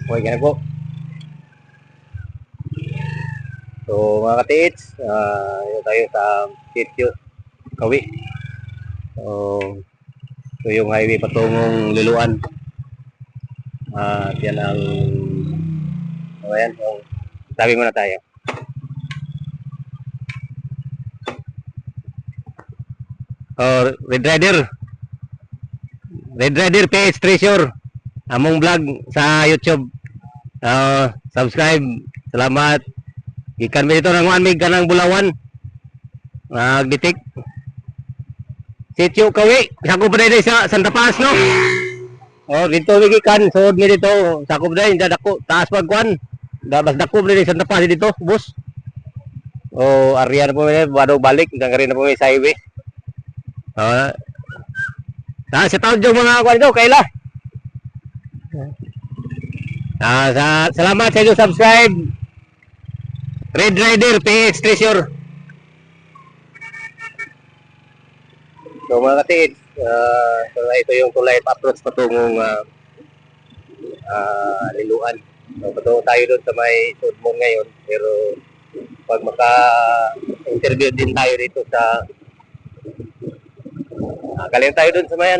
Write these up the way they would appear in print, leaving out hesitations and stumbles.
Okay ka na po. So mga katiits, ito tayo sa sitio Kawi. So yung highway patungong Liloan. Yan ang ayan, so, sabi muna tayo. Red Rider PH Treasure. Among vlog sa YouTube. Subscribe. Salamat. Gikan mo dito ng 1 mig kanang Bulawan. Nagditik. Sitio Kawi. Sakop na dito sa Santa Paz, no? Dito gikan. So, dito. Sakop na dito. Dako. Taas pagkuan. Dabas dako na dito Santa Paz dito, boss. Area na po bago balik. Hanggang rin na po sa highway. Sa taon yung mga kuan dito, kaila. Salamat sa inyo subscribe. Red Rider PX Treasure. So mga katiid, so ito yung tulay approach patungong Liloan. So patungo tayo doon sa may Sudmon ngayon, pero pag maka-interview din tayo dito sa galing tayo doon sa may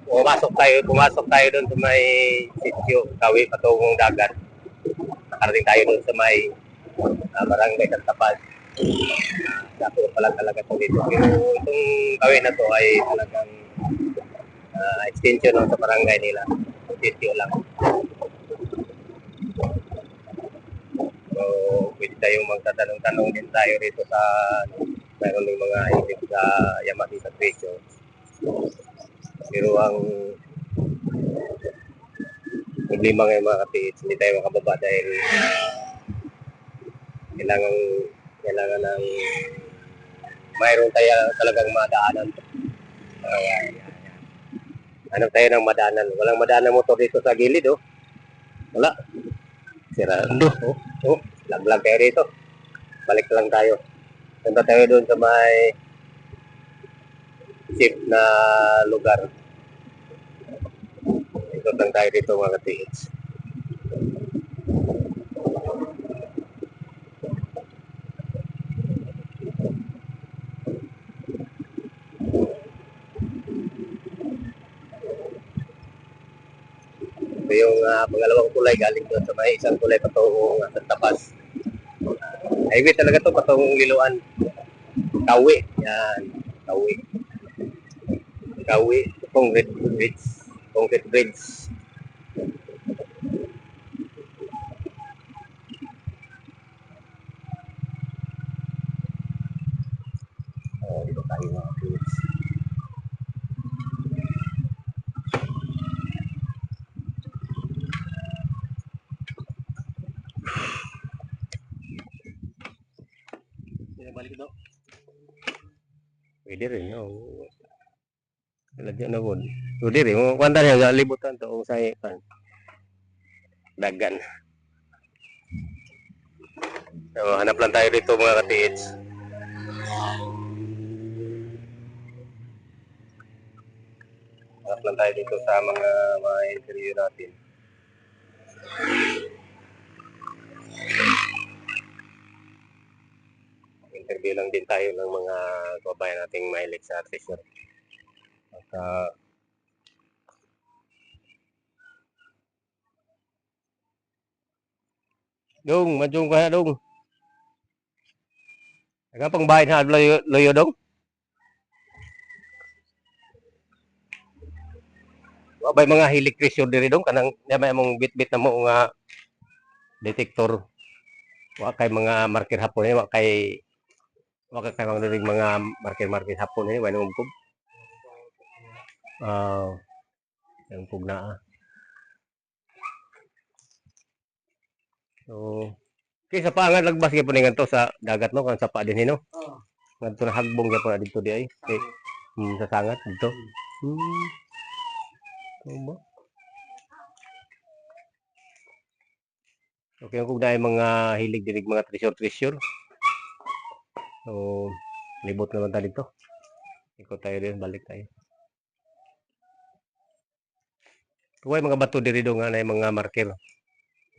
pumasok tayo doon sa may sitio Kawi patungong dagat. Nakarating tayo doon sa may barangay Santa Paz. Dapat pala talaga ito dito. Pero itong Kawi na to ay talagang extension sa barangay nila. Sitio lang. So, pwede tayong magtatanong-tanong din tayo rito sa mayroon ng mga hilig sa Yamati sa Treasure. Pero ang problema ngayon mga katiits, hindi tayo makababa dahil kailangan ng mayroon tayo talagang madaanan. Hanap tayo ng madaanan. Walang madaanan motor dito sa gilid, oh. Wala. Sirando. Laglag tayo dito. Balik lang tayo. Punta tayo doon sa may safe na lugar. Ikot lang tayo dito mga katiits. Ito yung pangalawang tulay galing doon sa may isang tulay patungong Santa Paz. Highway talaga to patungong Liloan. Kawi. Yan. Kawi. Concrete bridge. Dito tayo mga kids. Balik ito. Pwede rin, no? Lagyan na po. Pwede rin. Kuwanta niya, libutan ito. Kung sa'yo, dagan. So, hanap lang tayo dito mga katiits. Hanap lang tayo dito sa mga interview natin. Interview lang din tayo ng mga kabayan nating mahilig sa treasure. At Dong, majung ka na dong. Aga pang bahay na loyo dong. Wabay mga hilig treasure diri dong kanang may mong bit-bit na mo nga detektor. Wa kay mga marker hapon ni wa kay mga marker hapon ni wa nang ugkog. Ang ugkog na. So, kay sa paangan lagbas gyud ni ngadto sa dagat no kan sa pa din no. Ngadto na hagbong gyud dito di ay. Kay sa sangat dito. Okay, kung dahil mga hilig dinig mga treasure. So, libot naman tayo dito. Ikot tayo din, balik tayo. Kuway mga bato diri do nga na mga marker.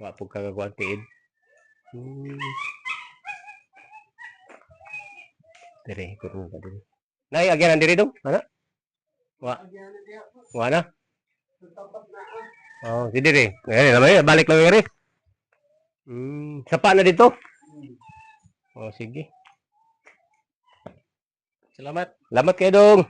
Wa po kagakuan tiid. Hmm. Diri, kurong ka diri. Nay, agyan diri dong. Ana? Wa. Wa na? Oh, si diri. Ngayon naman, balik lang diri. Sapa na dito? Oh, sige. Salamat. Salamat kayo dong.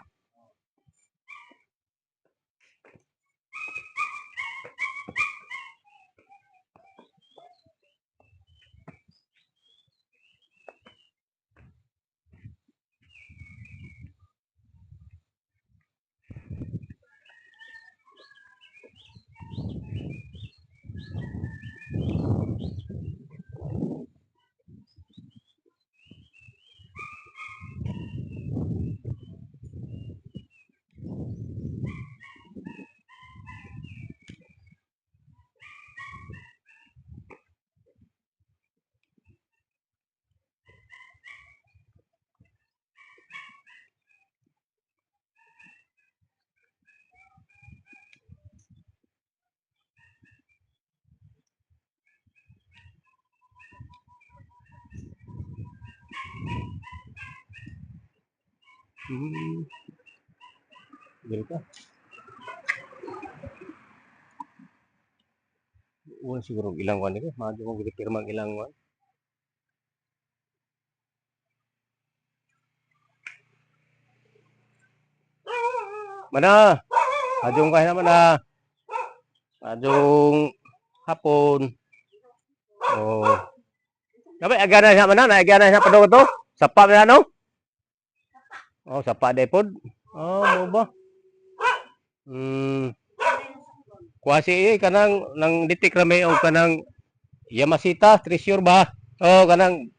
Diri ka. Uwan siguro ilang wan dito. Mado mo pirma ang ilang wan. Mana? Adong kaya naman na. Adong hapon. Oh. Dapat agana siya mana, agana siya padong to. Sapa na no? Oh, sapa day pod. Oh, mo ba? Kuasi kanang nang ditik rame o kanang Yamashita Treasure ba? Oh, kanang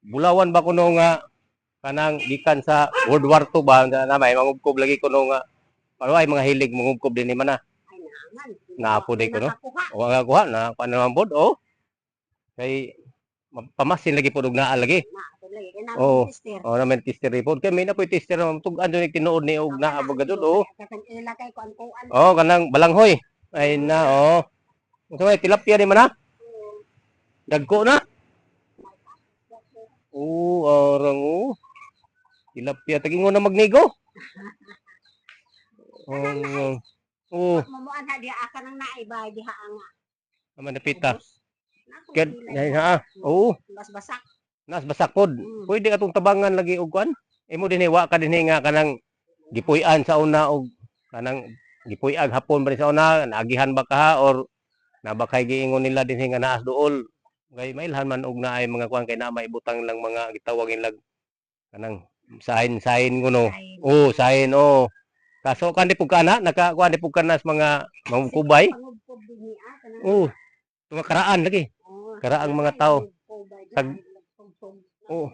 bulawan ba kuno nga kanang gikan sa World War II ba na may mangubkob lagi kuno nga ay mga hilig mangubkob din ni mana. Naapo day kuno. O nga kuha na naman pod oh. Kay pamasin lagi pod og naa lagi. Oh, oh naman tester report kay may na poy tester na tugan do ni tinuod ni og naa bagadod oh. Oh, kanang balanghoy. Ay na oh. Unsa may tilapia di man na? Dagko na. Oh, arang oh. Tilapia tagingon na magnigo. Oh. Mamuan ha diha aka nang naibay diha ang. Aman napita. Ket ha. Oh. Bas basak. Nas basakod. Pwede atong tabangan lagi og kwan. Imo dinhi wa ka dinhi nga kanang gipuy-an sa una og kanang gipuy-ag hapon ba sa una naagihan ba ka ha or nabakay giingon nila dinhi nga naas duol. Kay mailhan man og naay mga kwan kay na maibutang lang mga gitawag lag kanang sahin kuno. Oh, sahin oh. Kaso kan di pug kana nakakuan di pug kanas mga mangkubay. Oh. Mga karaan lagi. Karaang mga tao. Tag oh.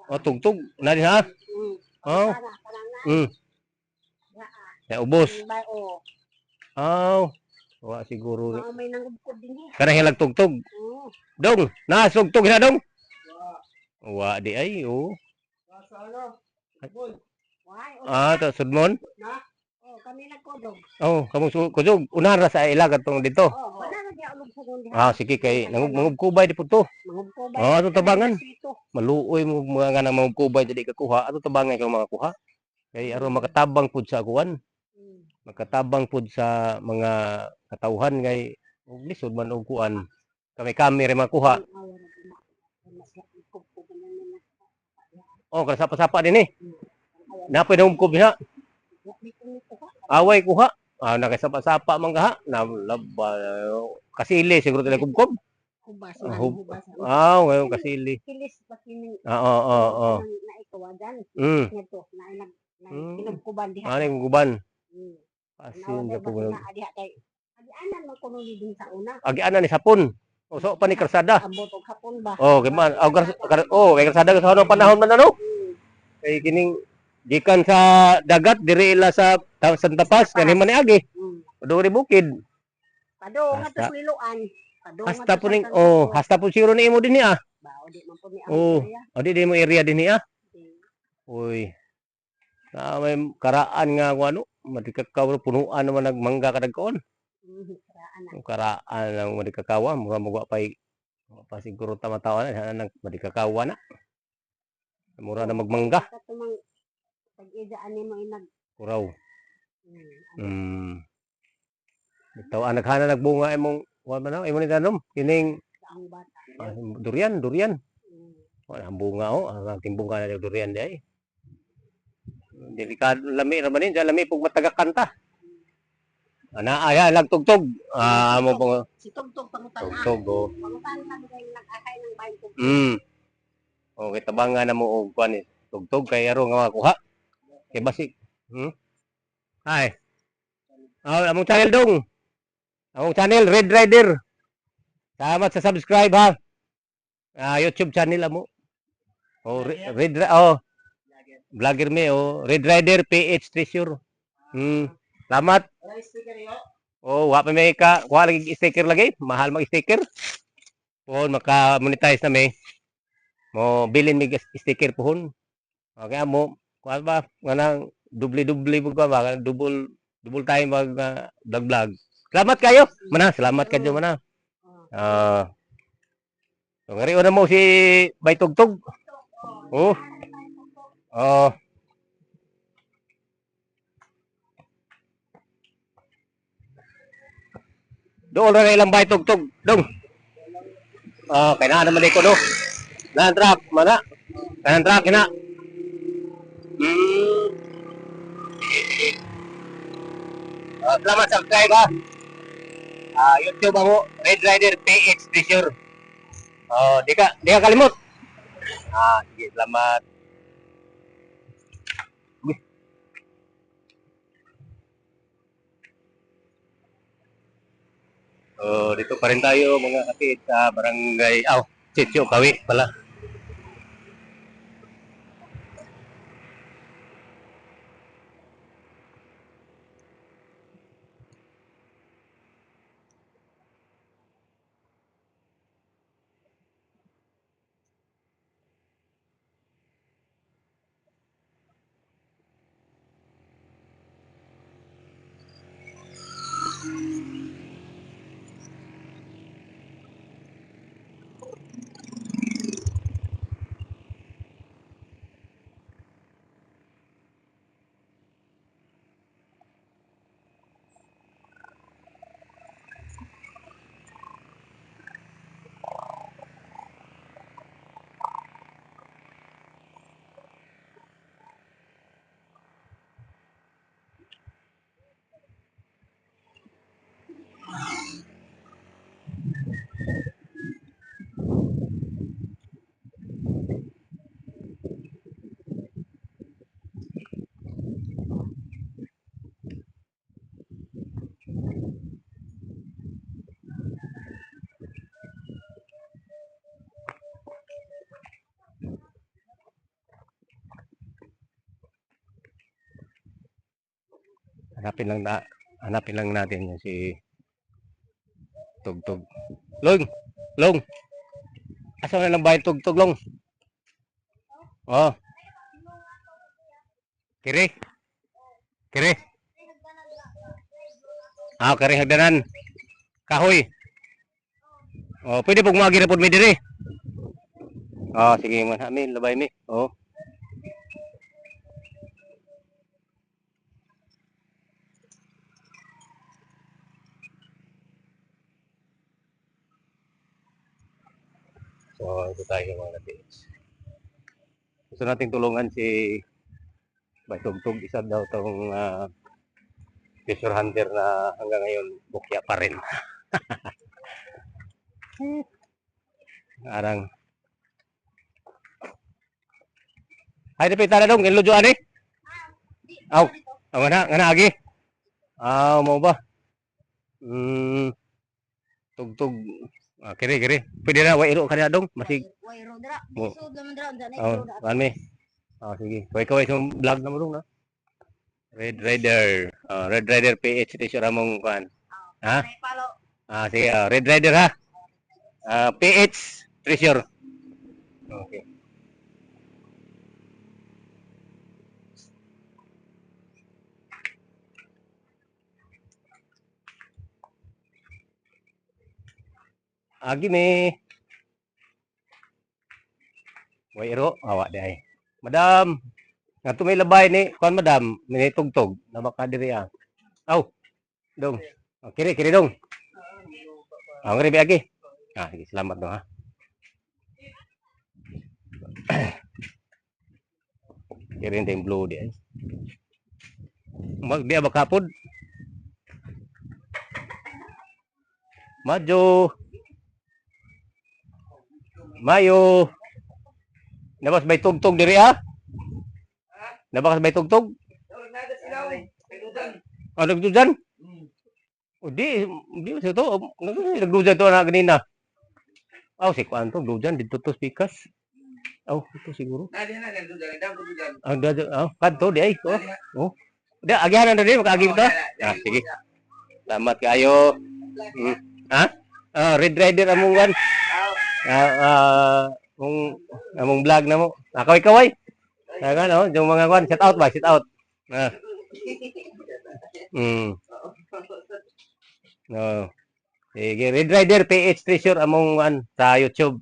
Oh, tugtog na di ha. Oh. Ya ubos. Oh. Wa siguro. May nangubkob dinhi. Kana hilag tugtog. Dong, nasugtog na dong. Wa di ay oh. Ah, to sudmon. Oh, kami nagkodog. Oh, kamu kudog. Unahan ra sa ila katong dito. Oh, wala na diha ulog sa diha. Ah, sige kay mangubkubay di puto. Mangubkobay. Oh, ato tabangan. Maluoy mo mga nga nang mangubkubay dili ka kuha. Ato tabangan kay mga kuha. Kay aron makatabang pud sa kuan. Makatabang pud sa mga katawhan kay ug lisod man og kuan. Kami ra makuha. Oh, kada sapa-sapa din eh. Napay na umkob niya. Away kuha. Ah, nakasapa-sapa man kaha. Na laba kasili siguro tila kubkob. Hubas Ah, na hub- hubas. Ah, ngayon kasili. Kilis pa kini. Oo. Na ikawadan. Mm. Nito na kinubkuban diha. Ano yung guban? Asin Asin sa ko kubo. na diha kay. Agianan man kuno din sa una. Agianan ni sapon. O so pa ni karsada. Abot og hapon ba. Oh, kay man. Kay karsada sa ano panahon man ano? Kay kining gikan sa dagat diri ila sa Santa Paz kani man ni agi. Paduri bukid. Padong Hasta. atos niluan. Padong Hasta po ning hasta po siguro ni imo dinhi ah. Ba o di man po ni Oh. area. O di mo area dinhi ah. Uy. Na may karaan nga kung ano, madikakaw punuan naman nagmangga ka nagkoon. Karaan na. Yung karaan ng madikakawa, mura mo pa'y pa siguro tama-tawa na nang madikakawa na. Mura na magmangga. Katumang pag-idaan mo inag. Kuraw. Ito, naghana nagbunga imong, wala man imong nitanom, kining Ang bata. durian. Wala ang bunga ang timbunga na yung durian di ay. Delikado lami ra manin, sa lami pug matagakanta. Aya nagtugtog. Amo po Si Tugtog pangutan na. tugtog. Pangutan na nag-akay ng bayan ko. Okay, tabangan na mo og kuan ni tugtog kay aro nga makuha. Kay basik. Ay. Among channel dong. Among channel Red Rider. Salamat sa subscribe ha. YouTube channel amo. Vlogger me Red Rider PH Treasure. Salamat. Wa pa may kuha lagi sticker lagi. Mahal mag sticker. Pohon maka-monetize na may. Mo bilin mig sticker pohon. Okay amo. Kuha ba nganang dubli-dubli ba double time mag vlog. Salamat kayo. Salamat kadyo mana. Ngari na mo si Bay Tugtog. Doon na ilang Bay Tugtog. Dong. Kaya na naman ko do. Truck mana? Kanan truck ina. Salamat subscribe ha. YouTube ako, Red Rider PH Treasure. Di ka kalimot. Sige, salamat. Dito pa rin tayo mga kapit sa barangay, Sitio Kawi pala. Hanapin lang natin yung si Tugtog. Long. Asa na lang bayan Tugtog Long? Kiri. Kiri hagdanan. Kahoy. Pwede pong magi na po mi diri. Sige man amin labay mi. Ito tayo mga kapits. Gusto nating tulungan si Bay Tugtog. Isa daw itong treasure hunter na hanggang ngayon bukya pa rin. Arang. Hay dapita na dong, inludyo ani? Ngana agi. Mau ba? Tugtog. Kiri. Pwede na wairo kanina dong, masig. Wairo dira. Isud naman dira unsa na Kami. Sige. Kaway sa vlog na mo dong na. Red Rider PH Treasure among kan. Sige, Red Rider ha. PH Treasure. Okay. Agi ni. Way iro, awa di ay. Madam, nga may labay ni, kuan madam, may tugtog, na baka diri ah. Aw, dong. Oh, kiri dong. Ah, ngari agi. Ah, sige, salamat dong ha. Kiri din blue di ay. Mag dia bakapod. Maju. Mayo. Nabas bay tugtog diri ah. Nabas bay tugtog. Oh, nagdudan. O di sa to. Nagdudan to na ganina. Aw, si kuan to, dudan dito to pikas. Aw, ito siguro. Ang dudan. Aw, kadto di ay. Oh. Di agihan na diri makaagi to. Ah, sige. Salamat kayo. Ha? Ah, Red Rider among wan. Among vlog na mo. Kaway-kaway. Kaya no, yung mga kwan, shout out ba? Shout out. Ah. No. Sige, Red Rider PH Treasure among sa YouTube.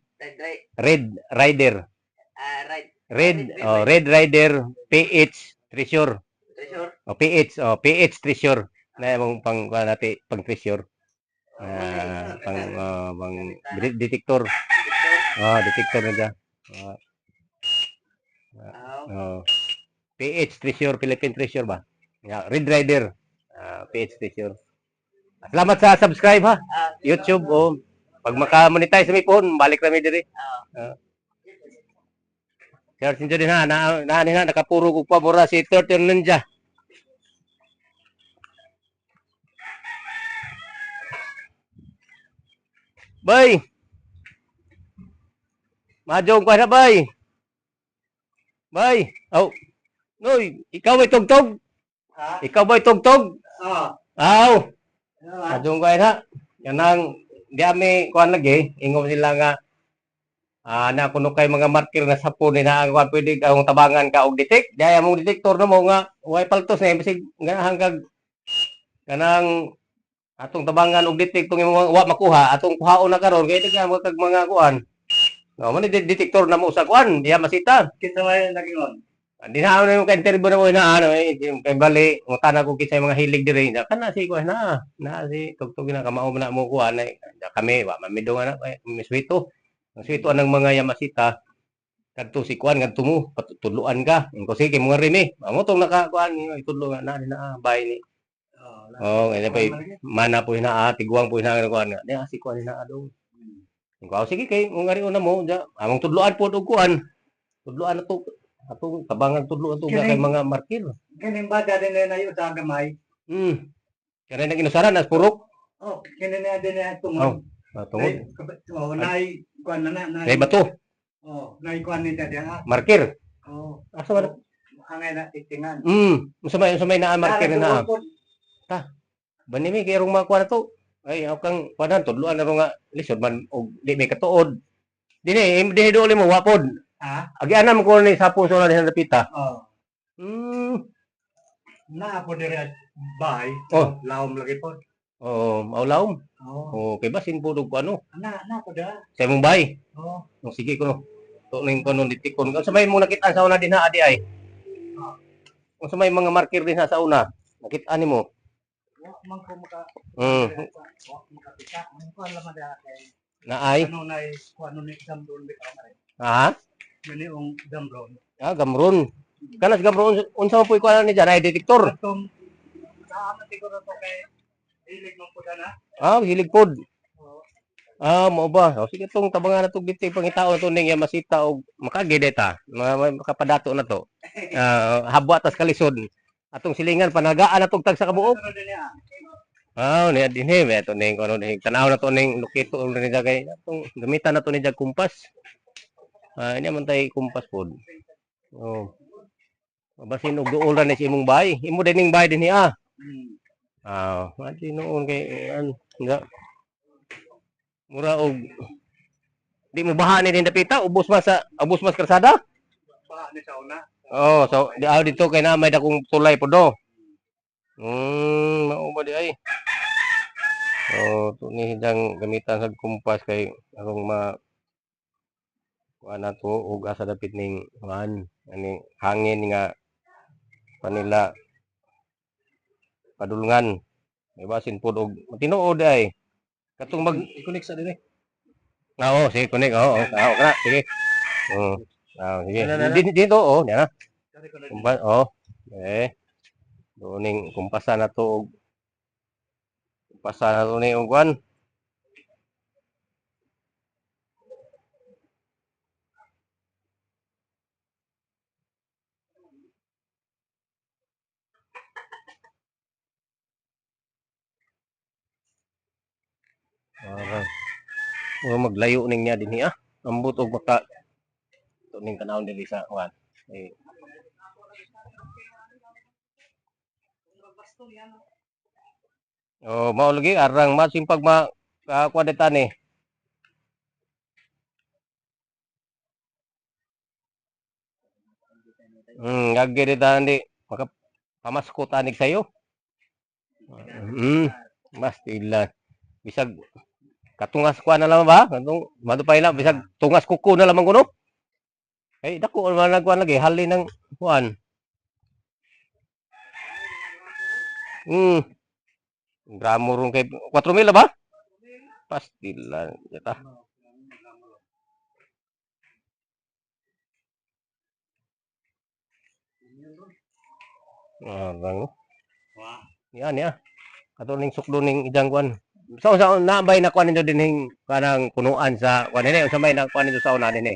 Red Rider. Red Rider PH Treasure. PH Treasure. Na among pang natin pang treasure. Pang detector. Detector na dyan. PH Treasure, Philippine Treasure ba? Red Rider. PH Treasure. Salamat sa subscribe ha. YouTube o pag maka-monetize sa phone, balik kami diri. Search nyo din ha. Nakapuro ko pa mura si Turtle Ninja. Bay. Majong pa na bay. Bay. Oh. Noy, ikaw ay tugtog? Ha? Ikaw ba tugtog? Oo. Aw. Majong ka na. Yanang di ami kuan lagi, ingom sila nga na kuno kay mga marker na sapon ni na kuan pwede ang tabangan ka og detect. Daya mong detektor na mo nga way paltos na bisig nga hanggang kanang atong tabangan og detect tong imong wa makuha atong kuhaon na karon kay daghan mo kag mga kuan. No, man detektor na mo sa kuan, diya masita. Kinsa may nagingon? Di na ako yung ka-interview na mo na kay bali, utana ko kisay mga hilig diri na kana si kuan na si tugtog na kamao na mo kuan kami wa mamido nga na miswito. Ang swito anang mga yamasita kadto si kuan kadto mo patutuluan ka. Ko sige mo rimi. Amo tong naka kuan itudlo nga na bay ni. Kaya pa mana po na tiguang po na kuan nga. Di si kuan na adong. Ko sige kay mo ngari una mo among tudloan po og kuan. Tudloan na to atong tabangan tudlo ato kay mga markir. Kining bata din na yung sa gamay. Kaya nang inusaran as purok. Kining na din na tungod. Tungod. Nay kuan na. Nay bato. Nay kuan ni dia. Markir. Asa ba? Angay na titingan. Usamay na markir na. Ta. Bani mi kay rong mga kuan to. Ay kang kuan tudloan na nga lisod man og di may katuod. Dili dili mo wapod. Agi anam ko ni sa puso na diha napita. Na po dire bay. Laom lagi po. Maulawom. Okay ba sin pudog ko ano? Na po da. Sa imong bay. Sige ko no. To ning kono ditikon. Sa may mo nakita sa una dinha adi ay. Kung sa may mga marker din sa una, nakita ni mo. Man ko maka. Makapita. Ang kuan lamang da kay. Naay. Ano na kuan ni exam doon bitaw na rin. Ha? Yun yung gamron. Gamron. Kanas gamron unsa mo puy ko ni diyan ay detektor. Atong saan siguro to kay hilig mo po na. Hilig pod. Mao ba? Sige tong tabangan na tong detect pangitao to ning yamasita og makagideta. Makapadato na to. Habwa tas kalisod. Atong silingan panagaan na tong tag sa kabuok. Ni dinhi beto ning kono ning tanaw na to ning lokito ni kay atong gamitan na to ni jag kumpas. Ini man tay kumpas pod. Basin og duol ra ni si imong bay. Imo din ning bay dinhi mati noon kay nga mura og di mo baha ni din dapita ubos mas karsada. Baha ni sa una. So dito kay na may dakong tulay pod do. Mao ba di ay. So tuni hidang gamitan sa kumpas kay arong kuan nato ug asa dapit ning kuan ani hangin nga kanila padulungan. Ibasin pod og tinuod ay katong mag I-connect sa dire. oo, sige connect oo, kana sige. Oo. Sige. Na. Dito oh, diyan na. Kani ko na. Kumpas oh. Doning kumpasan na to og kumpasan na to ni og kuan. Maglayo ning niya dinhi ah. Ambot og baka to ning kanawon dili sa kuan. Eh, oh, mao lagi arang masimpag kuan deta ni. Gagi deta ni maka pamasko tanig sayo. Mas ilan. Bisag katungas kuan na lang ba? Katong madupay lang bisag tungas kuko na lamang kuno. Eh dako man nagkuan lagi halin ng kuan. Gramo rong kay 4,000 ba? Pastilan yata. Arang. Yan ya. Ato ning sukdo ning ijang kuan. Sa nabay na kuan ninyo dinhing kanang punuan sa kuan ni unsa may na kuan ninyo sa una dinhi.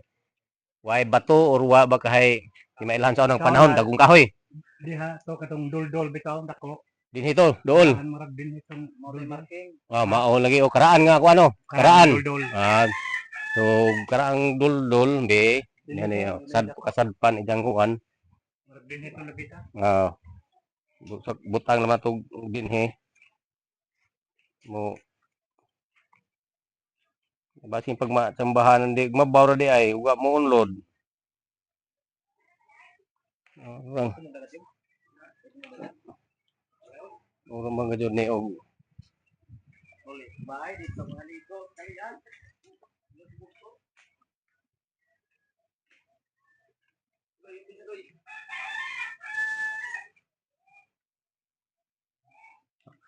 Way bato or wa ba kahay di mailhan sa unang panahon dagong kahoy. Diha to katong dol bitaw dako. Dinhi to, dool. Ang marag din itong dol marking. Mao lagi o karaan nga kuan no. Karaan. Dol. So karaang dol be. Yan eh, kasadpan ijang kuan. Marag din itong labita. Butang naman to dinhi. Mo basin pag matsambahanan di mabaw ra di ay uga mo unlod. Ora man gajud ni og Bye dito mga ligo. Kailan?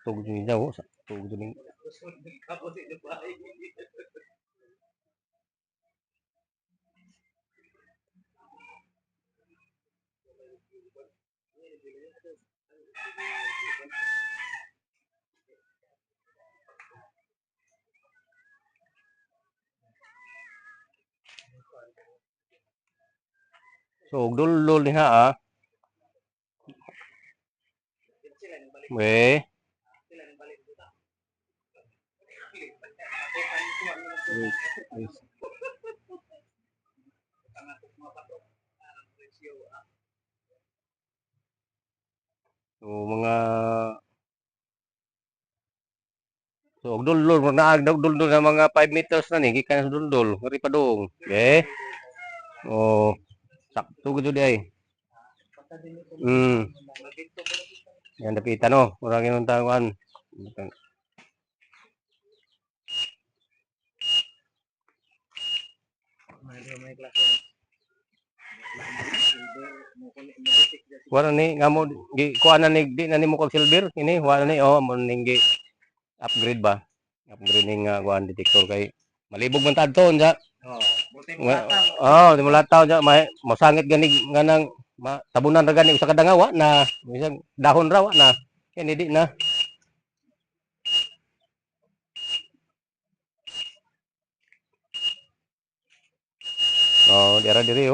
tugod ni daw sa tugod ni so dul ni ha we so mga so dul na dul na mga 5 meters na ni gikan sa dul ngari pa dong oh sakto gud di ay yan dapitan no murag ingon taguan wala ni nga mo gi kuan na ni di na nimo kag silver ini wala ni mo ning gi upgrade ba upgrade ning kuan detector kay malibog man tadto unsa di mo lataw ja masangit gani nganang tabunan ra gani usa ka dangawa na isang dahon ra na kani di na dira diri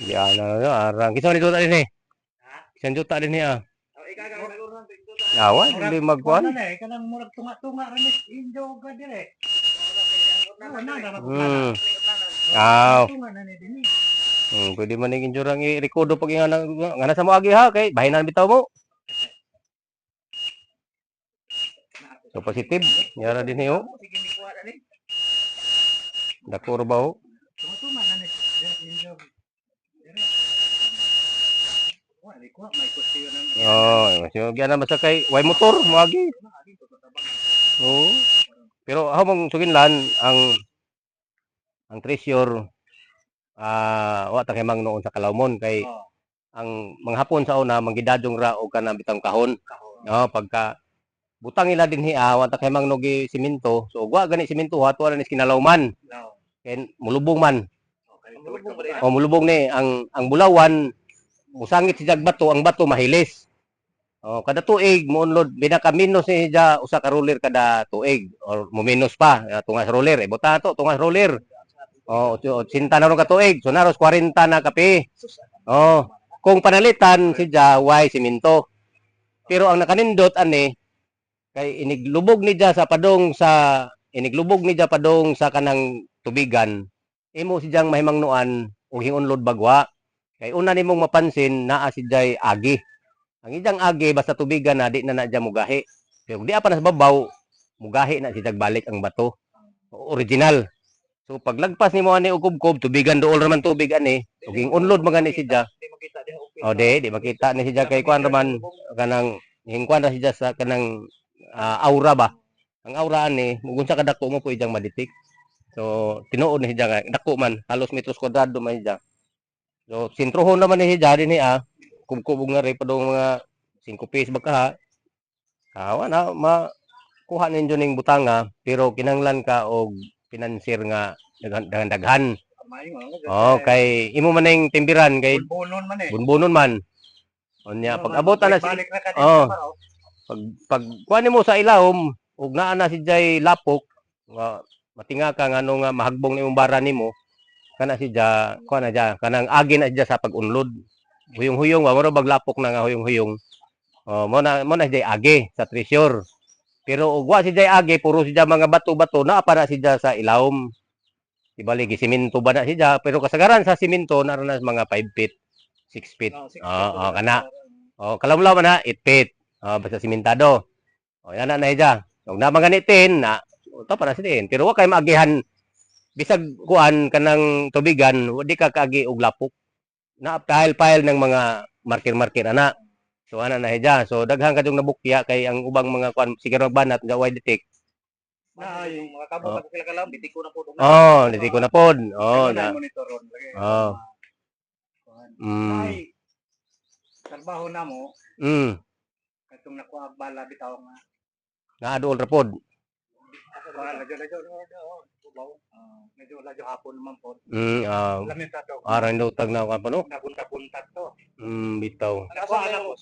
Yan na arang kita dito din eh. Isang juta din niya. Awan, hindi magkuhan. Kanang murag tunga-tunga ra ni injo ga dire. Pwede man ning injurang i-rekodo pag nga sa mo agi ha kay bahinan bitaw mo. So positive, yara din niyo. Dako ba ho? Tunga-tunga na ni injo. ko, may kustiyon ng so giya na basta kay way motor moagi. Oo. Pero ako mong suginlan ang treasure wa ta kay noon sa Kalawmon kay ang mga hapon sa una manggidadong ra og kanang bitang kahon. Pagka butang nila dinhi wa ta kay nogi simento. So wa gani simento hato na ni kinalawman. Kay mulubong man. Mulubong ni ang bulawan musangit si bato, ang bato mahilis. Kada tuig muunlod binakaminos ni siya usa ka roller kada tuig or muminos pa tungas roller buta to tungas roller. Sinta na ron ka tuig so naros 40 na kape. Kung panalitan si siya way simento. Pero ang nakanindot ani kay iniglubog ni siya padong sa kanang tubigan. Imo si siyang mahimangnuan og hinunlod bagwa. Kay una nimong mapansin naa si jay agi. Ang iyang agi basta tubigan na di na diya mugahi. Pero di pa na sa babaw mugahi na si balik ang bato. Original. So paglagpas nimo ani og kubkob tubigan dool raman tubig ani ug hinunlod magani si siya. Di makita ni si siya kay kuan raman kanang hingkuan ra si siya sa kanang aura ba. Ang aura ani mugunsa ka dako mo po iyang maditik. So tinuod ni si siya dako man halos metros kwadrado man siya. So, sintrohon naman ni Hija din kubkubog na rin pa doon mga 5 pies baka kawa na, makuha ninyo ning butanga, pero kinanglan ka og financier nga daghan. Kay imo man ning timbiran kay bunbunon man. Unya pag abot na si pag kuan mo sa ilawom ug naa na si jay lapok, matinga ka ngano nga mahagbong ni imong bara nimo. Kana si ja kuan na ja kanang agi na ja sa pag-unlod. Huyong-huyong wa mo baglapok na nga huyong-huyong. Mo na jay agi sa treasure. Pero ug wa si jay agi puro si ja mga bato-bato naa pa na si ja sa ilawom. Ibali gisemento ba na si ja pero kasagaran sa semento na ron mga 5 feet, 6 feet. Kana. Kalamlaw man na 8 feet. Basta sementado. Yan na ja. Ug na mga 10 na to para si 10 pero wa kay maagihan bisag kuan kanang tubigan di ka kaagi og lapok na pile ng mga marker ana so ana na hiya so daghan kadtong nabukya kay ang ubang mga kuan sige magbanat nga way detect na yung mga kabo pag sila kalam bitik ko na pod bitik ko na pod na monitoron trabaho na mo katong nakuha bala bitaw nga naadol ra pod medyo ladyo hapon naman po. Arang daw tag na ka pa no? Napunta-punta to. Bitaw. Nakuha na mo.